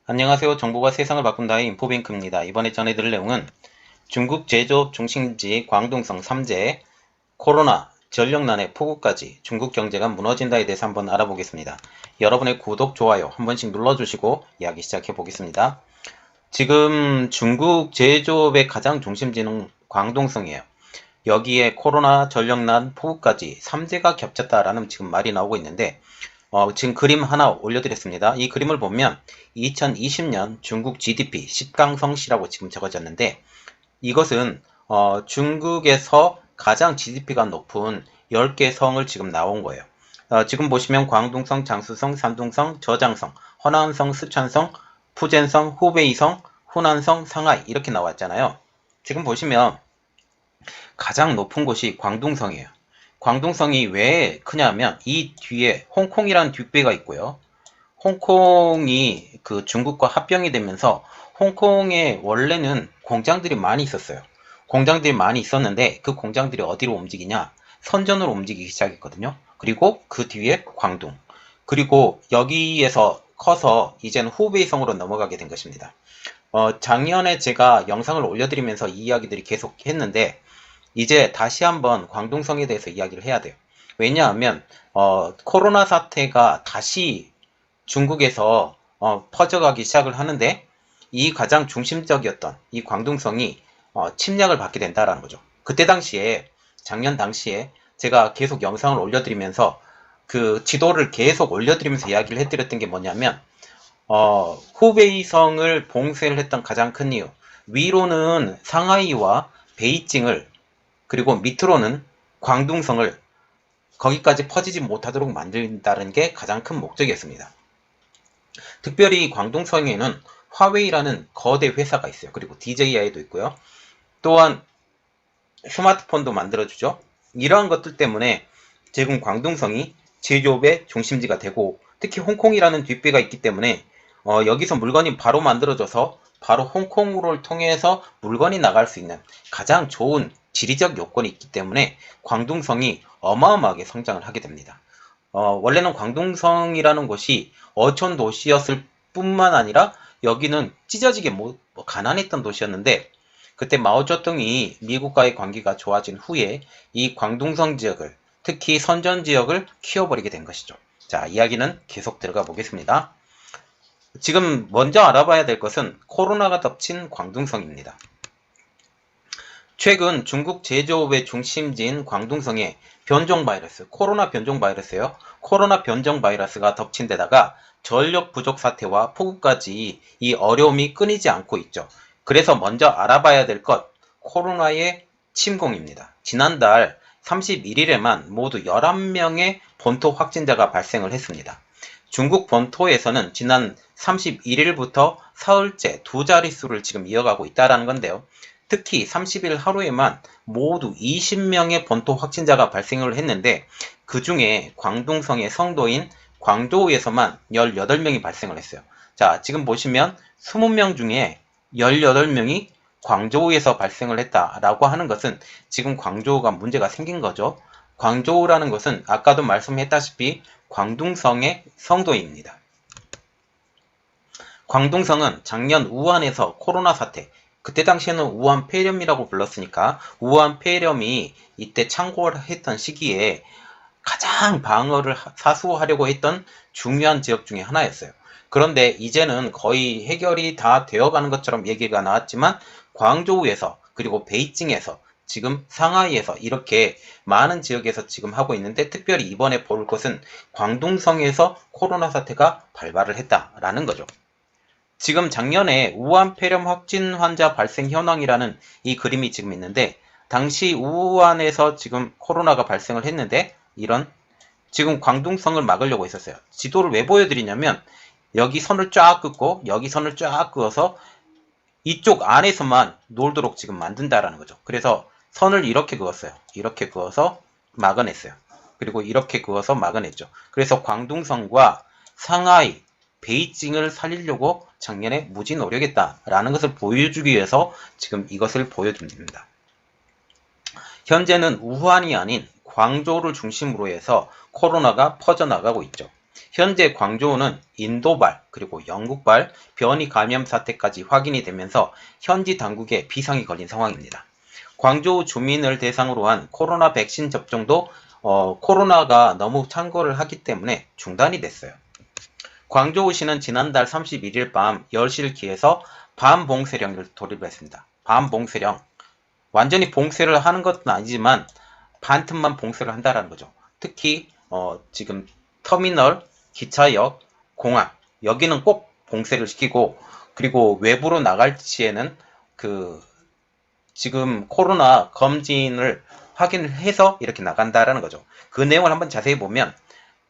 안녕하세요. 정보가 세상을 바꾼다의 인포뱅크입니다. 이번에 전해드릴 내용은 중국 제조업 중심지 광둥성 3재, 코로나, 전력난에 폭우까지 중국 경제가 무너진다에 대해서 한번 알아보겠습니다. 여러분의 구독, 좋아요 한 번씩 눌러주시고 이야기 시작해 보겠습니다. 지금 중국 제조업의 가장 중심지는 광둥성이에요. 여기에 코로나, 전력난, 폭우까지 3재가 겹쳤다라는 지금 말이 나오고 있는데 지금 그림 하나 올려드렸습니다. 이 그림을 보면 2020년 중국 GDP 10강성시라고 지금 적어졌는데 이것은 중국에서 가장 GDP가 높은 10개 성을 지금 나온 거예요. 지금 보시면 광둥성, 장수성, 산둥성, 저장성, 허난성, 스촨성, 푸젠성, 후베이성, 후난성, 상하이 이렇게 나왔잖아요. 지금 보시면 가장 높은 곳이 광둥성이에요. 광둥성이 왜 크냐면 이 뒤에 홍콩이라는 뒷배가 있고요. 홍콩이 그 중국과 합병이 되면서 홍콩에 원래는 공장들이 많이 있었어요. 공장들이 많이 있었는데 그 공장들이 어디로 움직이냐? 선전으로 움직이기 시작했거든요. 그리고 그 뒤에 광둥. 그리고 여기에서 커서 이제는 후베이성으로 넘어가게 된 것입니다. 작년에 제가 영상을 올려드리면서 이 이야기들이 계속 했는데 이제 다시 한번 광둥성에 대해서 이야기를 해야 돼요. 왜냐하면 코로나 사태가 다시 중국에서 퍼져가기 시작을 하는데 이 가장 중심적이었던 이 광둥성이 침략을 받게 된다라는 거죠. 그때 당시에 작년 당시에 제가 계속 영상을 올려드리면서 그 지도를 계속 올려드리면서 이야기를 해드렸던 게 뭐냐면 후베이성을 봉쇄를 했던 가장 큰 이유 위로는 상하이와 베이징을 그리고 밑으로는 광둥성을 거기까지 퍼지지 못하도록 만든다는 게 가장 큰 목적이었습니다. 특별히 광둥성에는 화웨이라는 거대 회사가 있어요. 그리고 DJI도 있고요. 또한 스마트폰도 만들어주죠. 이러한 것들 때문에 지금 광둥성이 제조업의 중심지가 되고 특히 홍콩이라는 뒷배가 있기 때문에 여기서 물건이 바로 만들어져서 바로 홍콩을 통해서 물건이 나갈 수 있는 가장 좋은 지리적 요건이 있기 때문에 광둥성이 어마어마하게 성장을 하게 됩니다. 원래는 광둥성이라는 곳이 어촌 도시였을 뿐만 아니라 여기는 찢어지게 가난했던 도시였는데 그때 마오쩌둥이 미국과의 관계가 좋아진 후에 이 광둥성 지역을 특히 선전 지역을 키워버리게 된 것이죠. 자, 이야기는 계속 들어가 보겠습니다. 지금 먼저 알아봐야 될 것은 코로나가 덮친 광둥성입니다. 최근 중국 제조업의 중심지인 광둥성에 변종 바이러스, 코로나 변종 바이러스예요. 코로나 변종 바이러스가 덮친 데다가 전력 부족 사태와 폭우까지 이 어려움이 끊이지 않고 있죠. 그래서 먼저 알아봐야 될 것, 코로나의 침공입니다. 지난달 31일에만 모두 11명의 본토 확진자가 발생을 했습니다. 중국 본토에서는 지난 31일부터 사흘째 두 자릿수를 지금 이어가고 있다는 건데요. 특히 30일 하루에만 모두 20명의 본토 확진자가 발생을 했는데 그 중에 광둥성의 성도인 광저우에서만 18명이 발생을 했어요. 자, 지금 보시면 20명 중에 18명이 광저우에서 발생을 했다라고 하는 것은 지금 광저우가 문제가 생긴 거죠. 광저우라는 것은 아까도 말씀했다시피 광둥성의 성도입니다. 광둥성은 작년 우한에서 코로나 사태, 그때 당시에는 우한 폐렴이라고 불렀으니까 우한 폐렴이 이때 창궐했던 시기에 가장 방어를 사수하려고 했던 중요한 지역 중에 하나였어요. 그런데 이제는 거의 해결이 다 되어가는 것처럼 얘기가 나왔지만 광저우에서 그리고 베이징에서 지금 상하이에서 이렇게 많은 지역에서 지금 하고 있는데 특별히 이번에 볼 것은 광둥성에서 코로나 사태가 발발을 했다라는 거죠. 지금 작년에 우한 폐렴 확진 환자 발생 현황이라는 이 그림이 지금 있는데 당시 우한에서 지금 코로나가 발생을 했는데 이런 지금 광둥성을 막으려고 했었어요. 지도를 왜 보여드리냐면 여기 선을 쫙 긋고 여기 선을 쫙 그어서 이쪽 안에서만 놀도록 지금 만든다라는 거죠. 그래서 선을 이렇게 그었어요. 이렇게 그어서 막아냈어요. 그리고 이렇게 그어서 막아냈죠. 그래서 광둥성과 상하이, 베이징을 살리려고 작년에 무지 노력했다라는 것을 보여주기 위해서 지금 이것을 보여줍니다. 현재는 우한이 아닌 광저우를 중심으로 해서 코로나가 퍼져나가고 있죠. 현재 광저우는 인도발 그리고 영국발 변이 감염 사태까지 확인이 되면서 현지 당국에 비상이 걸린 상황입니다. 광저우 주민을 대상으로 한 코로나 백신 접종도 코로나가 너무 창궐을 하기 때문에 중단이 됐어요. 광저우시는 지난달 31일 밤 10시를 기해서 반봉쇄령을 돌입했습니다. 반봉쇄령. 완전히 봉쇄를 하는 것은 아니지만 반틈만 봉쇄를 한다는 거죠. 특히 지금 터미널, 기차역, 공항 여기는 꼭 봉쇄를 시키고, 그리고 외부로 나갈 시에는 지금 코로나 검진을 확인을 해서 이렇게 나간다라는 거죠. 그 내용을 한번 자세히 보면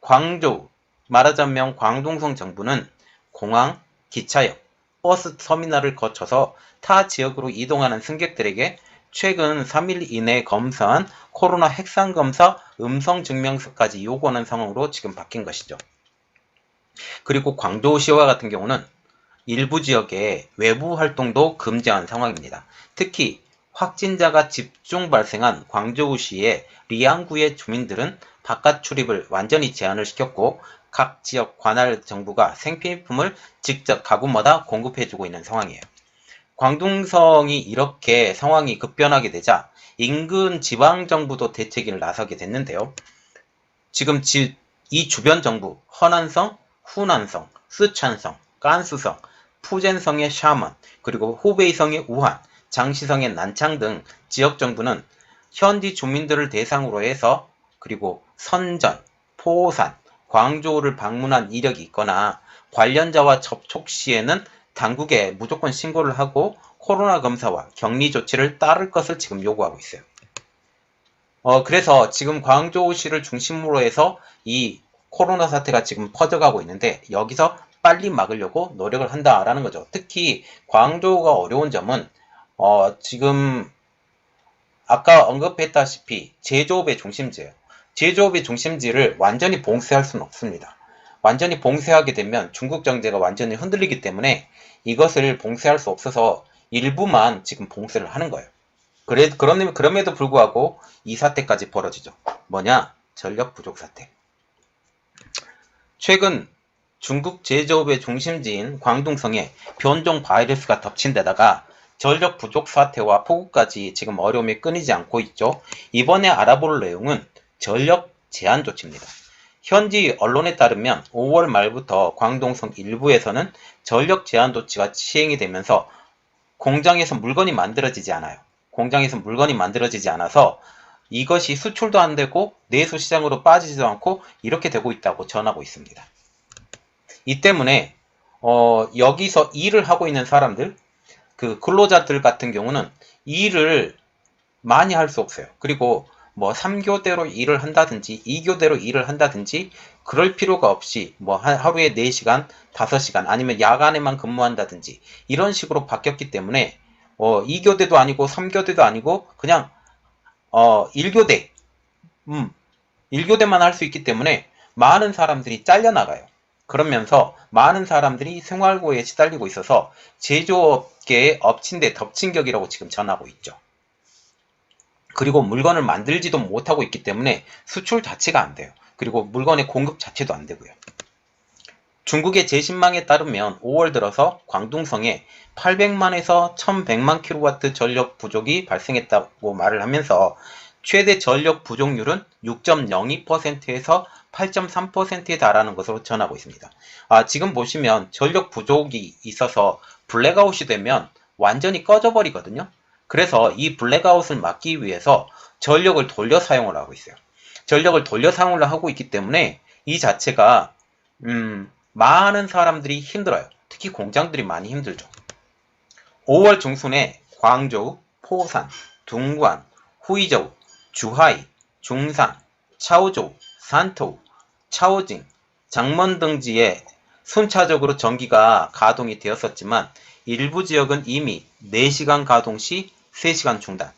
광저우, 말하자면 광둥성 정부는 공항, 기차역, 버스 터미널을 거쳐서 타 지역으로 이동하는 승객들에게 최근 3일 이내에 검사한 코로나 핵상검사 음성증명서까지 요구하는 상황으로 지금 바뀐 것이죠. 그리고 광저우시와 같은 경우는 일부 지역에 외부 활동도 금지한 상황입니다. 특히 확진자가 집중 발생한 광저우시의 리앙구의 주민들은 바깥 출입을 완전히 제한을 시켰고, 각 지역 관할 정부가 생필품을 직접 가구마다 공급해주고 있는 상황이에요. 광둥성이 이렇게 상황이 급변하게 되자 인근 지방정부도 대책을 나서게 됐는데요. 지금 이 주변 정부, 허난성, 후난성, 쓰촨성, 깐수성, 푸젠성의 샤먼, 그리고 후베이성의 우한, 장시성의 난창 등 지역 정부는 현지 주민들을 대상으로 해서, 그리고 선전, 포산, 광저우를 방문한 이력이 있거나 관련자와 접촉 시에는 당국에 무조건 신고를 하고 코로나 검사와 격리 조치를 따를 것을 지금 요구하고 있어요. 그래서 지금 광저우시를 중심으로 해서 이 코로나 사태가 지금 퍼져가고 있는데, 여기서 빨리 막으려고 노력을 한다라는 거죠. 특히 광저우가 어려운 점은 지금 아까 언급했다시피 제조업의 중심지예요. 제조업의 중심지를 완전히 봉쇄할 수는 없습니다. 완전히 봉쇄하게 되면 중국 경제가 완전히 흔들리기 때문에 이것을 봉쇄할 수 없어서 일부만 지금 봉쇄를 하는 거예요. 그럼에도 불구하고 이 사태까지 벌어지죠. 뭐냐? 전력 부족 사태. 최근 중국 제조업의 중심지인 광둥성에 변종 바이러스가 덮친 데다가 전력 부족 사태와 폭우까지 지금 어려움이 끊이지 않고 있죠. 이번에 알아볼 내용은 전력 제한 조치입니다. 현지 언론에 따르면 5월 말부터 광둥성 일부에서는 전력 제한 조치가 시행이 되면서 공장에서 물건이 만들어지지 않아요. 공장에서 물건이 만들어지지 않아서 이것이 수출도 안 되고 내수 시장으로 빠지지도 않고 이렇게 되고 있다고 전하고 있습니다. 이 때문에 여기서 일을 하고 있는 사람들, 근로자들 같은 경우는 일을 많이 할 수 없어요. 그리고 3교대로 일을 한다든지 2교대로 일을 한다든지 그럴 필요가 없이 하루에 4시간, 5시간 아니면 야간에만 근무한다든지 이런 식으로 바뀌었기 때문에 2교대도 아니고 3교대도 아니고 그냥 1교대 1교대만 할 수 있기 때문에 많은 사람들이 잘려나가요. 그러면서 많은 사람들이 생활고에 시달리고 있어서 제조업계의 엎친 데 덮친 격이라고 지금 전하고 있죠. 그리고 물건을 만들지도 못하고 있기 때문에 수출 자체가 안 돼요. 그리고 물건의 공급 자체도 안 되고요. 중국의 제신망에 따르면 5월 들어서 광둥성에 800만에서 1100만 kW 전력 부족이 발생했다고 말을 하면서 최대 전력 부족률은 6.02%에서 8.3%에 달하는 것으로 전하고 있습니다. 지금 보시면 전력 부족이 있어서 블랙아웃이 되면 완전히 꺼져버리거든요. 그래서 이 블랙아웃을 막기 위해서 전력을 돌려 사용을 하고 있어요. 전력을 돌려 사용을 하고 있기 때문에 이 자체가 많은 사람들이 힘들어요. 특히 공장들이 많이 힘들죠. 5월 중순에 광저우, 포산, 둥관, 후이저우, 주하이, 중산, 차오저우, 산토우, 차오징, 장먼 등지에 순차적으로 전기가 가동이 되었었지만 일부 지역은 이미 4시간 가동 시 3시간 중단.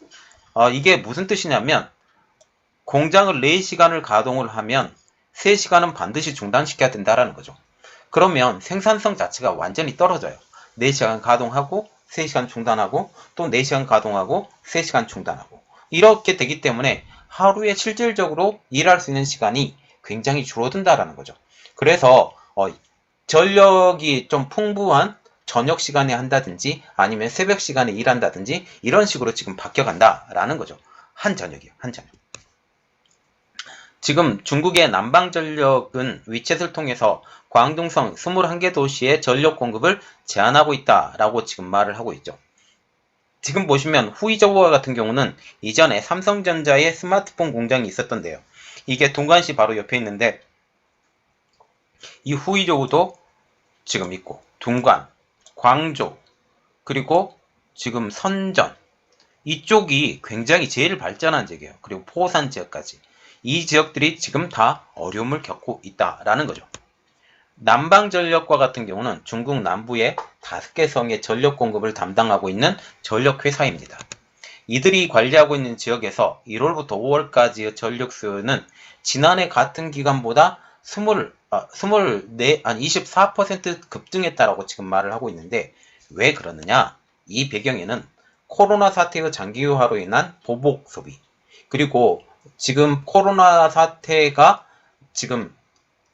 이게 무슨 뜻이냐면 공장을 4시간을 가동을 하면 3시간은 반드시 중단시켜야 된다라는 거죠. 그러면 생산성 자체가 완전히 떨어져요. 4시간 가동하고 3시간 중단하고 또 4시간 가동하고 3시간 중단하고 이렇게 되기 때문에 하루에 실질적으로 일할 수 있는 시간이 굉장히 줄어든다라는 거죠. 그래서 전력이 좀 풍부한 저녁 시간에 한다든지 아니면 새벽 시간에 일한다든지 이런 식으로 지금 바뀌어간다라는 거죠. 한 전역이요. 한 전역. 지금 중국의 남방전력은 위챗을 통해서 광둥성 21개 도시의 전력 공급을 제한하고 있다라고 지금 말을 하고 있죠. 지금 보시면 후이저우와 같은 경우는 이전에 삼성전자의 스마트폰 공장이 있었던데요. 이게 동관시 바로 옆에 있는데 이 후이저우도 지금 있고 둥관, 광조, 그리고 지금 선전 이쪽이 굉장히 제일 발전한 지역이에요. 그리고 포산 지역까지. 이 지역들이 지금 다 어려움을 겪고 있다라는 거죠. 남방전력과 같은 경우는 중국 남부의 5개 성의 전력 공급을 담당하고 있는 전력회사입니다. 이들이 관리하고 있는 지역에서 1월부터 5월까지의 전력 수요는 지난해 같은 기간보다 24% 급등했다라고 지금 말을 하고 있는데 왜 그러느냐? 이 배경에는 코로나 사태의 장기화로 인한 보복 소비, 그리고 지금 코로나 사태가 지금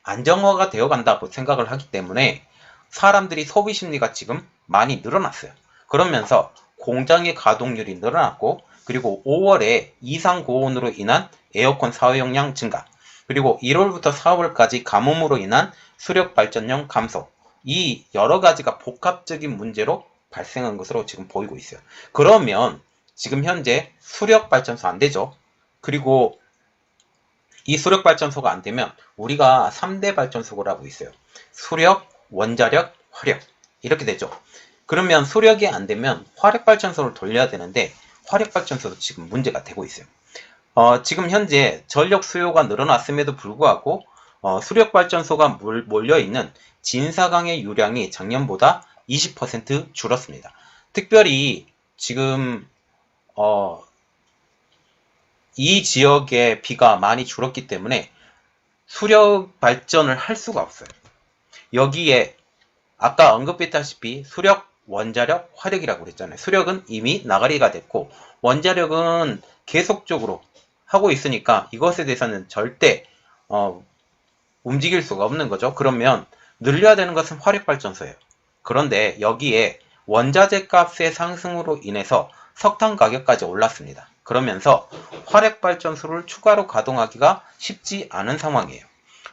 안정화가 되어 간다고 생각을 하기 때문에 사람들이 소비 심리가 지금 많이 늘어났어요. 그러면서 공장의 가동률이 늘어났고, 그리고 5월에 이상 고온으로 인한 에어컨 사용량 증가, 그리고 1월부터 4월까지 가뭄으로 인한 수력 발전량 감소, 이 여러 가지가 복합적인 문제로 발생한 것으로 지금 보이고 있어요. 그러면 지금 현재 수력 발전소 안 되죠. 그리고 이 수력 발전소가 안 되면 우리가 3대 발전소라고 있어요. 수력, 원자력, 화력 이렇게 되죠. 그러면 수력이 안 되면 화력 발전소를 돌려야 되는데 화력 발전소도 지금 문제가 되고 있어요. 지금 현재 전력 수요가 늘어났음에도 불구하고 수력 발전소가 몰려있는 진사강의 유량이 작년보다 20% 줄었습니다. 특별히 지금 이 지역의 비가 많이 줄었기 때문에 수력 발전을 할 수가 없어요. 여기에 아까 언급했다시피 수력, 원자력, 화력이라고 그랬잖아요. 수력은 이미 나가리가 됐고 원자력은 계속적으로 하고 있으니까 이것에 대해서는 절대 움직일 수가 없는 거죠. 그러면 늘려야 되는 것은 화력발전소예요. 그런데 여기에 원자재 값의 상승으로 인해서 석탄 가격까지 올랐습니다. 그러면서 화력발전소를 추가로 가동하기가 쉽지 않은 상황이에요.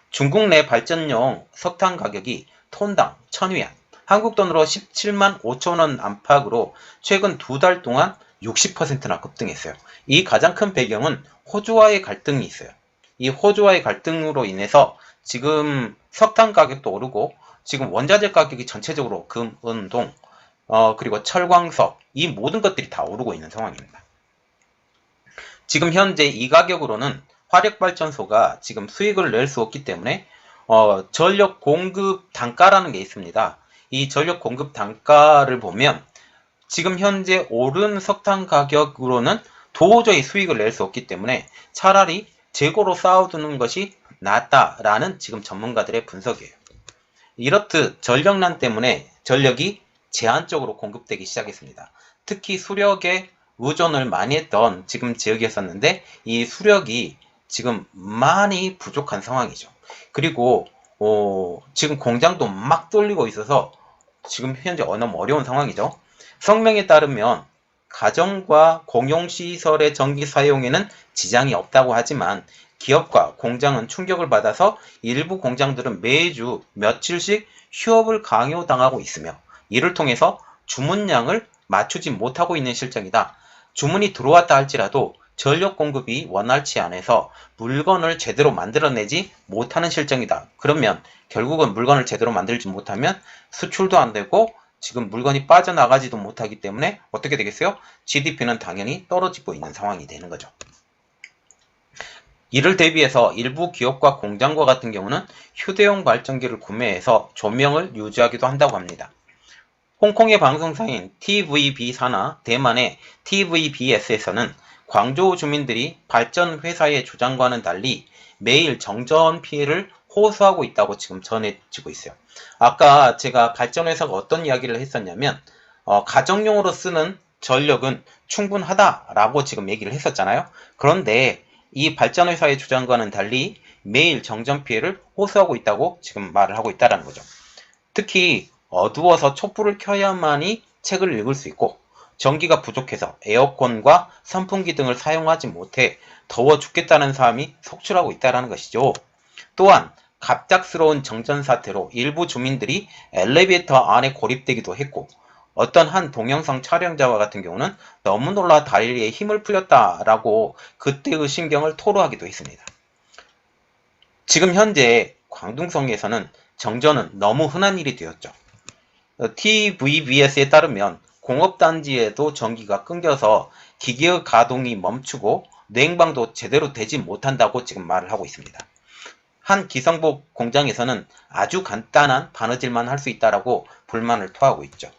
중국 내 발전용 석탄 가격이 톤당 1000위안, 한국 돈으로 17만 5천원 안팎으로 최근 2달 동안 60%나 급등했어요. 이 가장 큰 배경은 호주와의 갈등이 있어요. 이 호주와의 갈등으로 인해서 지금 석탄 가격도 오르고 지금 원자재 가격이 전체적으로 금, 은, 동, 그리고 철광석 이 모든 것들이 다 오르고 있는 상황입니다. 지금 현재 이 가격으로는 화력발전소가 지금 수익을 낼 수 없기 때문에 전력 공급 단가라는 게 있습니다. 이 전력 공급 단가를 보면 지금 현재 오른 석탄 가격으로는 도저히 수익을 낼 수 없기 때문에 차라리 재고로 쌓아두는 것이 낫다라는 지금 전문가들의 분석이에요. 이렇듯 전력난 때문에 전력이 제한적으로 공급되기 시작했습니다. 특히 수력에 의존을 많이 했던 지금 지역이었었는데 이 수력이 지금 많이 부족한 상황이죠. 그리고 지금 공장도 막 뚫리고 있어서 지금 현재 너무 어려운 상황이죠. 성명에 따르면 가정과 공용시설의 전기 사용에는 지장이 없다고 하지만 기업과 공장은 충격을 받아서 일부 공장들은 매주 며칠씩 휴업을 강요당하고 있으며 이를 통해서 주문량을 맞추지 못하고 있는 실정이다. 주문이 들어왔다 할지라도 전력 공급이 원활치 않아서 물건을 제대로 만들어내지 못하는 실정이다. 그러면 결국은 물건을 제대로 만들지 못하면 수출도 안 되고 지금 물건이 빠져나가지도 못하기 때문에 어떻게 되겠어요? GDP는 당연히 떨어지고 있는 상황이 되는 거죠. 이를 대비해서 일부 기업과 공장과 같은 경우는 휴대용 발전기를 구매해서 조명을 유지하기도 한다고 합니다. 홍콩의 방송사인 TVB사나 대만의 TVBS에서는 광저우 주민들이 발전 회사의 주장과는 달리 매일 정전 피해를 호소하고 있다고 지금 전해지고 있어요. 아까 제가 발전 회사가 어떤 이야기를 했었냐면 가정용으로 쓰는 전력은 충분하다라고 지금 얘기를 했었잖아요. 그런데 이 발전 회사의 주장과는 달리 매일 정전 피해를 호소하고 있다고 지금 말을 하고 있다는 거죠. 특히 어두워서 촛불을 켜야만이 책을 읽을 수 있고 전기가 부족해서 에어컨과 선풍기 등을 사용하지 못해 더워 죽겠다는 사람이 속출하고 있다는 것이죠. 또한 갑작스러운 정전 사태로 일부 주민들이 엘리베이터 안에 고립되기도 했고 어떤 한 동영상 촬영자와 같은 경우는 너무 놀라 다리에 힘을 풀렸다라고 그때의 심경을 토로하기도 했습니다. 지금 현재 광둥성에서는 정전은 너무 흔한 일이 되었죠. TVBS에 따르면 공업단지에도 전기가 끊겨서 기계의 가동이 멈추고 냉방도 제대로 되지 못한다고 지금 말을 하고 있습니다. 한 기성복 공장에서는 아주 간단한 바느질만 할 수 있다라고 불만을 토하고 있죠.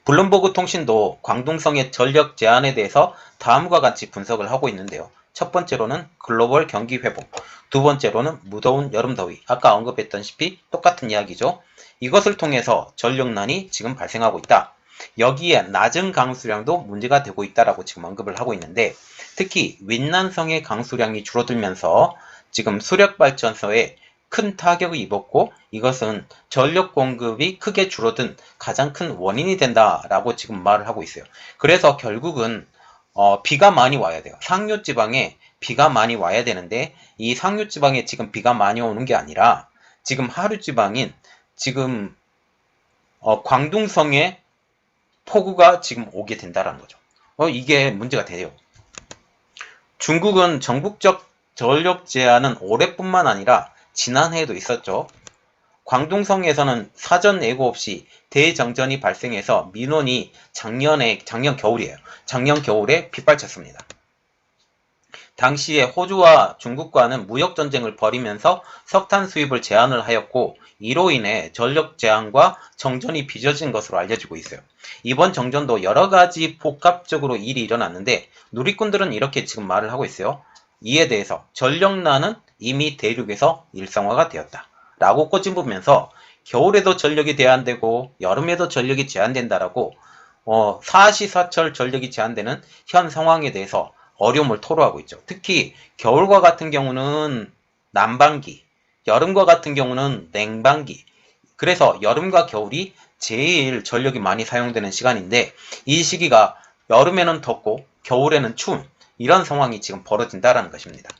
블룸버그 통신도 광둥성의 전력 제한에 대해서 다음과 같이 분석을 하고 있는데요. 첫 번째로는 글로벌 경기 회복, 두 번째로는 무더운 여름더위, 아까 언급했던시피 똑같은 이야기죠. 이것을 통해서 전력난이 지금 발생하고 있다. 여기에 낮은 강수량도 문제가 되고 있다라고 지금 언급을 하고 있는데 특히 윈난성의 강수량이 줄어들면서 지금 수력발전소에 큰 타격을 입었고 이것은 전력 공급이 크게 줄어든 가장 큰 원인이 된다라고 지금 말을 하고 있어요. 그래서 결국은 비가 많이 와야 돼요. 상류지방에 비가 많이 와야 되는데 이 상류지방에 지금 비가 많이 오는 게 아니라 지금 하류지방인 지금 광둥성에 폭우가 지금 오게 된다는 거죠. 이게 문제가 돼요. 중국은 전국적 전력 제한은 올해뿐만 아니라 지난해에도 있었죠. 광둥성에서는 사전 예고 없이 대정전이 발생해서 민원이 작년 겨울이에요. 작년 겨울에 빗발쳤습니다. 당시에 호주와 중국과는 무역전쟁을 벌이면서 석탄 수입을 제한을 하였고 이로 인해 전력 제한과 정전이 빚어진 것으로 알려지고 있어요. 이번 정전도 여러가지 복합적으로 일이 일어났는데 누리꾼들은 이렇게 지금 말을 하고 있어요. 이에 대해서 전력난은 이미 대륙에서 일상화가 되었다 라고 꼬집으면서 겨울에도 전력이 제한되고 여름에도 전력이 제한된다라고 사시사철 전력이 제한되는 현 상황에 대해서 어려움을 토로하고 있죠. 특히 겨울과 같은 경우는 난방기, 여름과 같은 경우는 냉방기. 그래서 여름과 겨울이 제일 전력이 많이 사용되는 시간인데 이 시기가 여름에는 덥고 겨울에는 추운 이런 상황이 지금 벌어진다는 것입니다.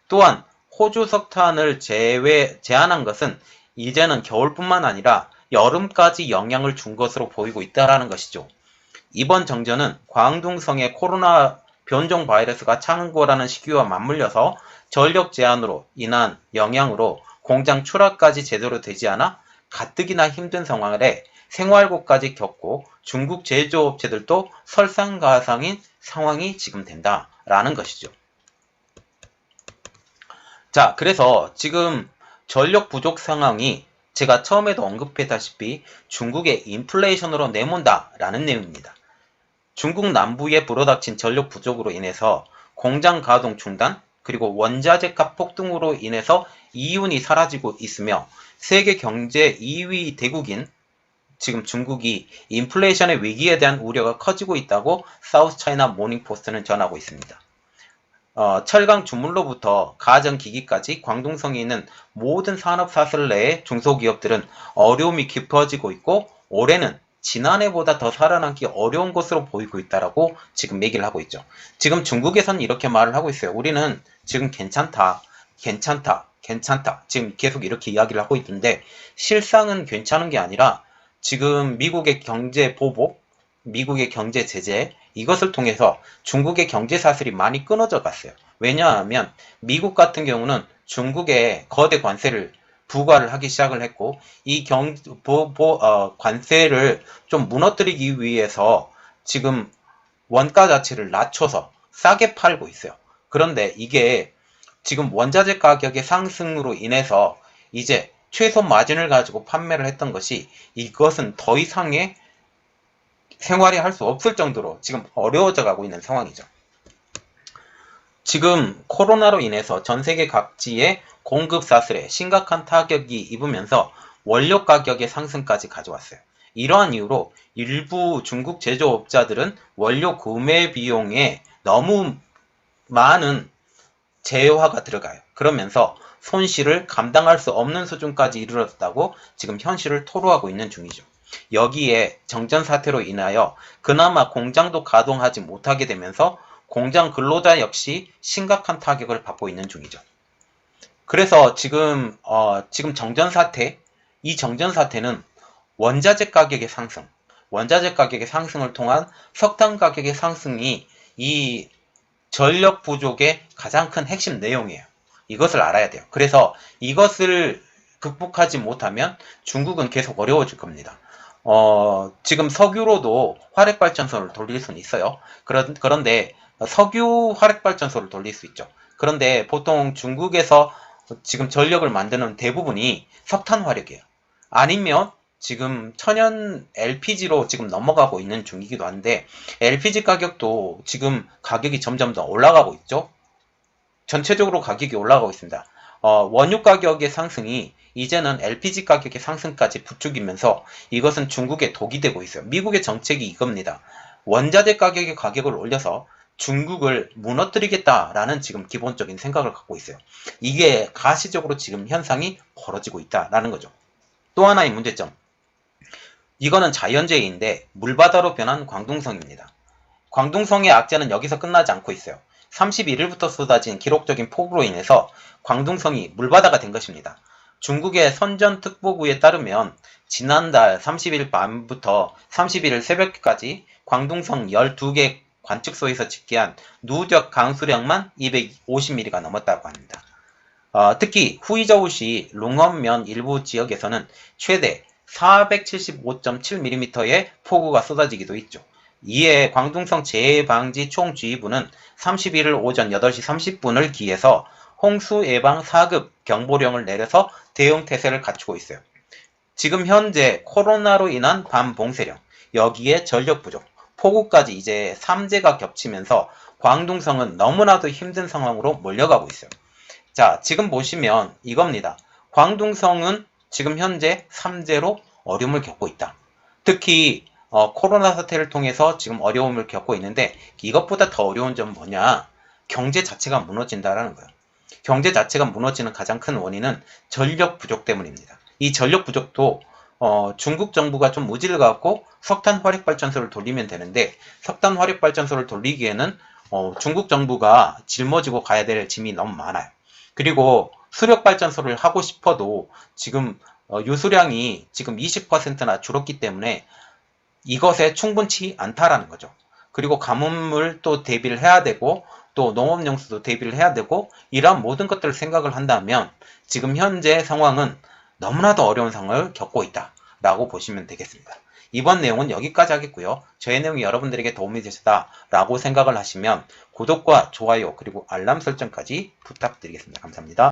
또한 호주 석탄을 제한한 것은 이제는 겨울뿐만 아니라 여름까지 영향을 준 것으로 보이고 있다는 것이죠. 이번 정전은 광둥성의 코로나 변종 바이러스가 창궐하는 시기와 맞물려서 전력 제한으로 인한 영향으로 공장 출하까지 제대로 되지 않아 가뜩이나 힘든 상황에 생활고까지 겪고 중국 제조업체들도 설상가상인 상황이 지금 된다라는 것이죠. 자, 그래서 지금 전력 부족 상황이 제가 처음에도 언급했다시피 중국의 인플레이션으로 내몬다라는 내용입니다. 중국 남부에 불어닥친 전력 부족으로 인해서 공장 가동 중단, 그리고 원자재 값 폭등으로 인해서 이윤이 사라지고 있으며 세계 경제 2위 대국인 지금 중국이 인플레이션의 위기에 대한 우려가 커지고 있다고 사우스 차이나 모닝포스트는 전하고 있습니다. 철강 주물로부터 가전기기까지 광둥성에 있는 모든 산업사슬 내의 중소기업들은 어려움이 깊어지고 있고 올해는 지난해보다 더 살아남기 어려운 것으로 보이고 있다라고 지금 얘기를 하고 있죠. 지금 중국에서는 이렇게 말을 하고 있어요. 우리는 지금 괜찮다. 지금 계속 이렇게 이야기를 하고 있는데 실상은 괜찮은 게 아니라 지금 미국의 경제 보복, 미국의 경제 제재 이것을 통해서 중국의 경제 사슬이 많이 끊어져 갔어요. 왜냐하면 미국 같은 경우는 중국에 거대 관세를 부과를 하기 시작을 했고 이 관세를 좀 무너뜨리기 위해서 지금 원가 자체를 낮춰서 싸게 팔고 있어요. 그런데 이게 지금 원자재 가격의 상승으로 인해서 이제 최소 마진을 가지고 판매를 했던 것이 이것은 더 이상의 생활이 할 수 없을 정도로 지금 어려워져 가고 있는 상황이죠. 지금 코로나로 인해서 전 세계 각지의 공급 사슬에 심각한 타격이 입으면서 원료 가격의 상승까지 가져왔어요. 이러한 이유로 일부 중국 제조업자들은 원료 구매 비용에 너무 많은 제어화가 들어가요. 그러면서 손실을 감당할 수 없는 수준까지 이르렀다고 지금 현실을 토로하고 있는 중이죠. 여기에 정전 사태로 인하여 그나마 공장도 가동하지 못하게 되면서 공장 근로자 역시 심각한 타격을 받고 있는 중이죠. 그래서 지금 정전 사태, 이 정전 사태는 원자재 가격의 상승, 원자재 가격의 상승을 통한 석탄 가격의 상승이 이 전력 부족의 가장 큰 핵심 내용이에요. 이것을 알아야 돼요. 그래서 이것을 극복하지 못하면 중국은 계속 어려워질 겁니다. 지금 석유로도 화력발전소를 돌릴 수는 있어요. 그런데 석유 화력발전소를 돌릴 수 있죠. 그런데 보통 중국에서 지금 전력을 만드는 대부분이 석탄 화력이에요. 아니면 지금 천연 LPG로 지금 넘어가고 있는 중이기도 한데 LPG 가격도 지금 가격이 점점 더 올라가고 있죠. 전체적으로 가격이 올라가고 있습니다. 원유 가격의 상승이 이제는 LPG 가격의 상승까지 부추기면서 이것은 중국의 독이 되고 있어요. 미국의 정책이 이겁니다. 원자재 가격의 가격을 올려서 중국을 무너뜨리겠다라는 지금 기본적인 생각을 갖고 있어요. 이게 가시적으로 지금 현상이 벌어지고 있다라는 거죠. 또 하나의 문제점. 이거는 자연재해인데 물바다로 변한 광둥성입니다. 광둥성의 악재는 여기서 끝나지 않고 있어요. 31일부터 쏟아진 기록적인 폭우로 인해서 광둥성이 물바다가 된 것입니다. 중국의 선전특보부에 따르면 지난달 30일 밤부터 31일 새벽까지 광둥성 12개 관측소에서 집계한 누적 강수량만 250mm가 넘었다고 합니다. 특히 후이저우시 롱언면 일부 지역에서는 최대 475.7mm의 폭우가 쏟아지기도 했죠. 이에 광둥성 재해방지 총주의부는 31일 오전 8시 30분을 기해서 홍수 예방 4급 경보령을 내려서 대응 태세를 갖추고 있어요. 지금 현재 코로나로 인한 밤봉쇄령, 여기에 전력 부족, 폭우까지 이제 3재가 겹치면서 광둥성은 너무나도 힘든 상황으로 몰려가고 있어요. 자, 지금 보시면 이겁니다. 광둥성은 지금 현재 3재로 어려움을 겪고 있다. 특히 코로나 사태를 통해서 지금 어려움을 겪고 있는데 이것보다 더 어려운 점은 뭐냐? 경제 자체가 무너진다라는 거예요. 경제 자체가 무너지는 가장 큰 원인은 전력 부족 때문입니다. 이 전력 부족도 중국 정부가 좀 무지를 갖고 석탄 화력발전소를 돌리면 되는데 석탄 화력발전소를 돌리기에는 중국 정부가 짊어지고 가야 될 짐이 너무 많아요. 그리고 수력발전소를 하고 싶어도 지금 유수량이 지금 20%나 줄었기 때문에 이것에 충분치 않다라는 거죠. 그리고 가뭄을 또 대비를 해야 되고 또 농업용수도 대비를 해야 되고 이러한 모든 것들을 생각을 한다면 지금 현재 상황은 너무나도 어려운 상황을 겪고 있다라고 보시면 되겠습니다. 이번 내용은 여기까지 하겠고요. 저의 내용이 여러분들에게 도움이 되셨다라고 생각을 하시면 구독과 좋아요 그리고 알람 설정까지 부탁드리겠습니다. 감사합니다.